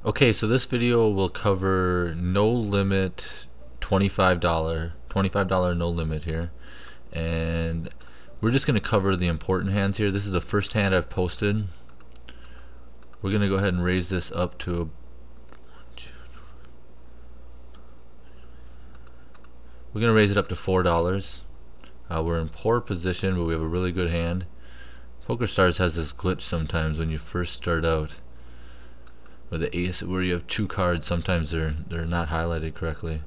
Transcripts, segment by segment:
Okay, so this video will cover no limit $25 no limit here, and we're just going to cover the important hands here. This is the first hand I've posted. We're going to go ahead and raise this up to we're going to raise it up to $4. We're in poor position, but we have a really good hand. PokerStars has this glitch sometimes when you first start out, where the ace, where you have two cards, sometimes they're not highlighted correctly.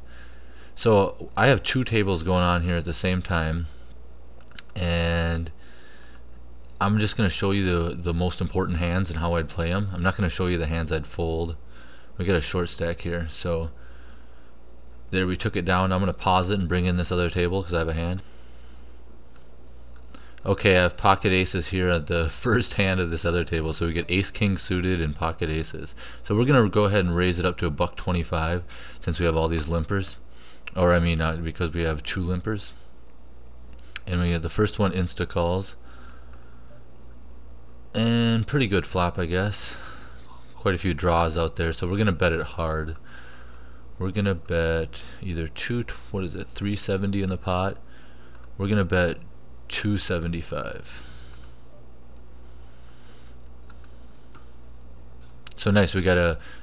So I have two tables going on here at the same time, and I'm just going to show you the most important hands and how I'd play them. I'm not going to show you the hands I'd fold. We got a short stack here, so there we took it down. I'm going to pause it and bring in this other table because I have a hand. Okay, I have pocket aces here at the first hand of this other table, so we get ace king suited and pocket aces. So we're gonna go ahead and raise it up to $1.25 since we have all these limpers, or I mean because we have two limpers. And we get the first one insta calls, and pretty good flop, I guess. Quite a few draws out there, so we're gonna bet it hard. We're gonna bet either 370 in the pot. We're gonna bet 275. So nice, we got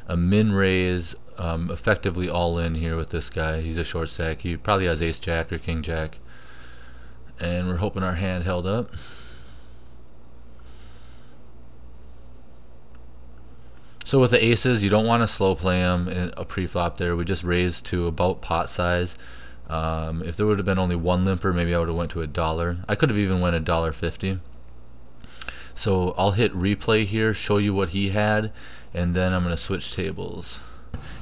a min raise, effectively all in here with this guy. He's a short stack. He probably has ace jack or king jack, and we're hoping our hand held up. So with the aces, you don't want to slow play them in a pre-flop there. We just raised to about pot size. If there would have been only one limper, maybe I would have went to $1. I could have even went $1.50. So I'll hit replay here, show you what he had, and then I'm going to switch tables.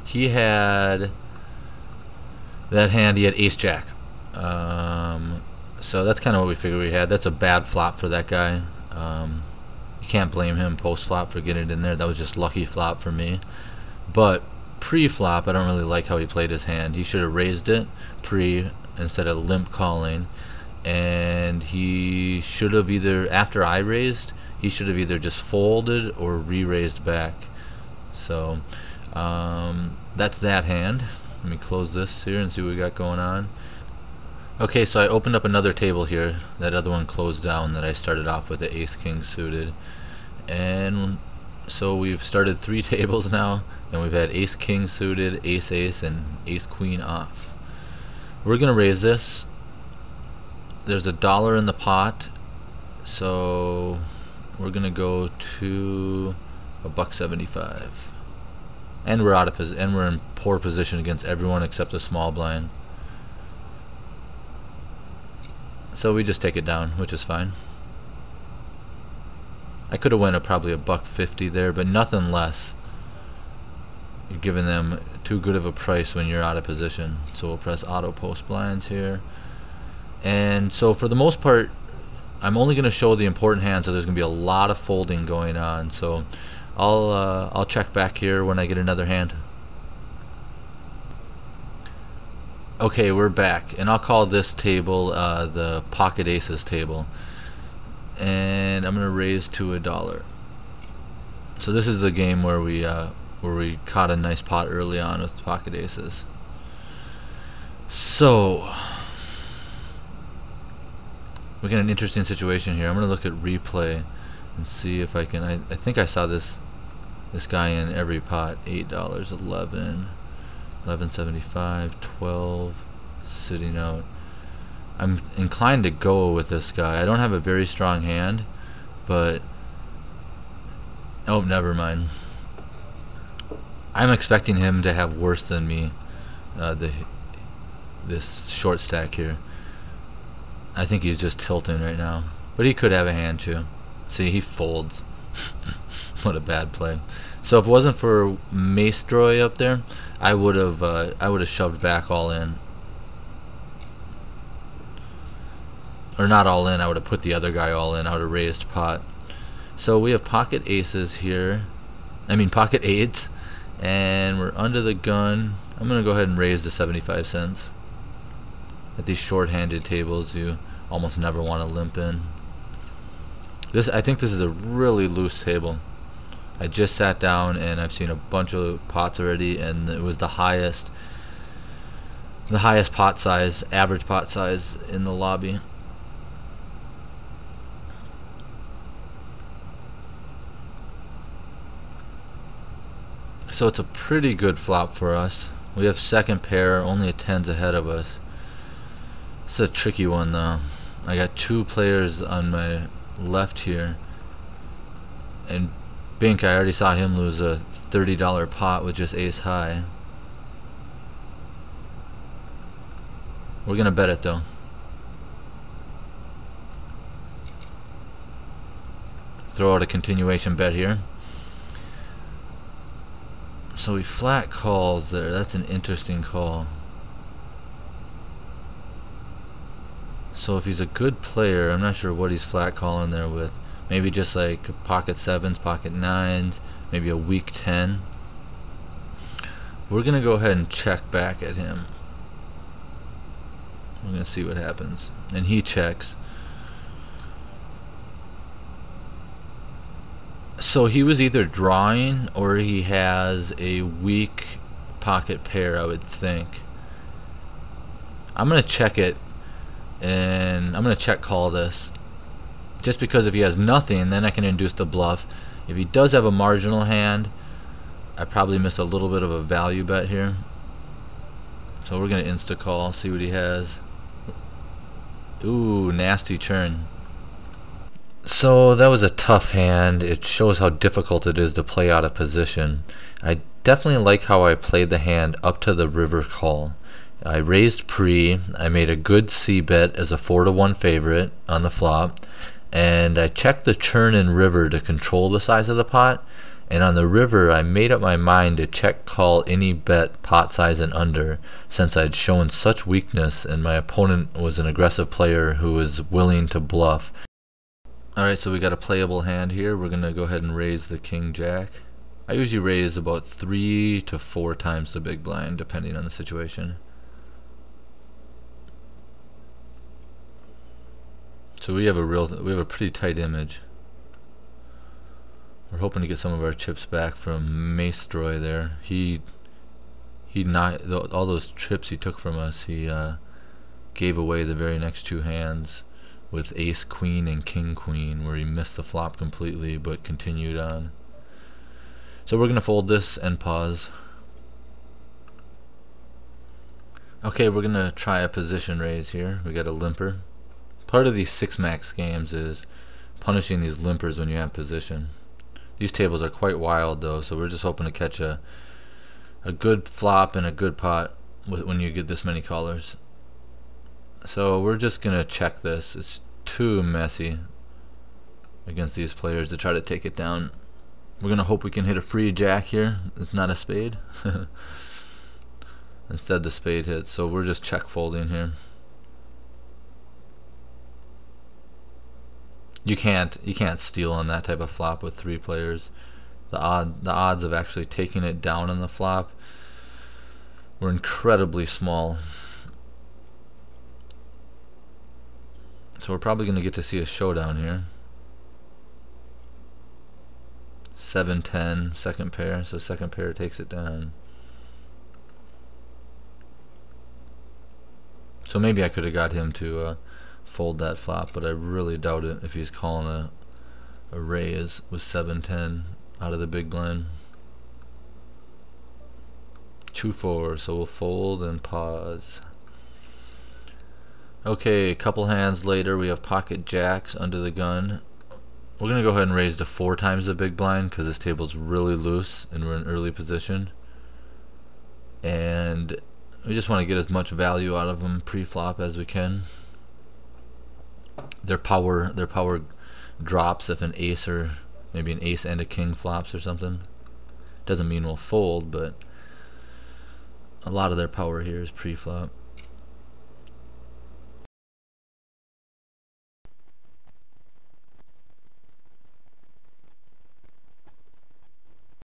He had that hand. He had ace jack. So that's kind of what we figured we had. That's a bad flop for that guy. You can't blame him post flop for getting it in there. That was just lucky flop for me. But pre-flop, I don't really like how he played his hand. He should have raised it pre instead of limp calling, and he should have either, after I raised, he should have either just folded or re-raised back. So that's that hand. Let me close this here and see what we got going on. Okay, so I opened up another table here. That other one closed down that I started off with the ace king suited, and so we've started 3 tables now, and we've had ace king suited, ace ace, and ace queen off. We're gonna raise this. There's $1 in the pot, so we're gonna go to $1.75, and we're out of and we're in poor position against everyone except the small blind. So we just take it down, which is fine. I could have went at probably $1.50 there, but nothing less. You're giving them too good of a price when you're out of position. So we'll press auto post blinds here. And so for the most part, I'm only going to show the important hands, so there's going to be a lot of folding going on. So I'll check back here when I get another hand. Okay, we're back, and I'll call this table the pocket aces table, and I'm gonna raise to $1. So this is the game where we caught a nice pot early on with pocket aces. So we got an interesting situation here. I'm gonna look at replay and see if I can. I think I saw this guy in every pot. $8, $11. 11.75, 12, sitting out. I'm inclined to go with this guy. I don't have a very strong hand, but oh, never mind. I'm expecting him to have worse than me. This short stack here. I think he's just tilting right now, but he could have a hand too. See, he folds. What a bad play. So if it wasn't for Mace Droy up there, I would have shoved back all in, or not all in. I would have put the other guy all in. I would have raised pot. So we have pocket aces here. I mean pocket eights, and we're under the gun. I'm gonna go ahead and raise to 75 cents. At these short-handed tables, you almost never want to limp in. I think this is a really loose table. I just sat down and I've seen a bunch of pots already, and it was the highest pot size, average pot size in the lobby. So it's a pretty good flop for us. We have second pair, only a 10's ahead of us. It's a tricky one though. I got two players on my left here, and Bink, I already saw him lose a $30 pot with just ace high. We're gonna bet it though. Throw out a continuation bet here. So he flat calls there. That's an interesting call. So if he's a good player, I'm not sure what he's flat calling there with. Maybe just like pocket 7s, pocket 9s, maybe a weak 10. We're gonna go ahead and check back at him. We're gonna see what happens. And he checks. So he was either drawing or he has a weak pocket pair, I would think. I'm gonna check it, and I'm gonna check call this, just because if he has nothing, then I can induce the bluff. If he does have a marginal hand, I probably miss a little bit of a value bet here. So we're gonna insta call, see what he has. Ooh, nasty turn. So that was a tough hand. It shows how difficult it is to play out of position. I definitely like how I played the hand up to the river call. I raised pre, I made a good C bet as a 4-1 favorite on the flop, and I checked the churn and river to control the size of the pot, and on the river I made up my mind to check call any bet pot size and under, since I'd shown such weakness and my opponent was an aggressive player who was willing to bluff. Alright, so we got a playable hand here. We're gonna go ahead and raise the king jack. I usually raise about 3 to 4 times the big blind depending on the situation. So we have a pretty tight image. We're hoping to get some of our chips back from Maestroy there. He not all those chips he took from us. He gave away the very next two hands with ace queen and king queen, where he missed the flop completely but continued on. So we're gonna fold this and pause. Okay, we're gonna try a position raise here. We got a limper. Part of these 6-max games is punishing these limpers when you have position. These tables are quite wild though, so we're just hoping to catch a good flop and a good pot when you get this many callers. So we're just gonna check this. It's too messy against these players to try to take it down. We're gonna hope we can hit a free jack here. It's not a spade. Instead the spade hits, so we're just check folding here. You can't steal on that type of flop with 3 players. The odds of actually taking it down on the flop were incredibly small. So we're probably going to get to see a showdown here. 7-10, second pair, so second pair takes it down. So maybe I could have got him to fold that flop, but I really doubt it if he's calling a raise with 7-10 out of the big blind. 2-4, so we'll fold and pause. Okay, a couple hands later we have pocket jacks under the gun. We're gonna go ahead and raise to 4 times the big blind because this table's really loose and we're in early position, and we just want to get as much value out of them pre-flop as we can. Their power drops if an ace or maybe an ace and a king flops or something. Doesn't mean we'll fold, but a lot of their power here is pre-flop.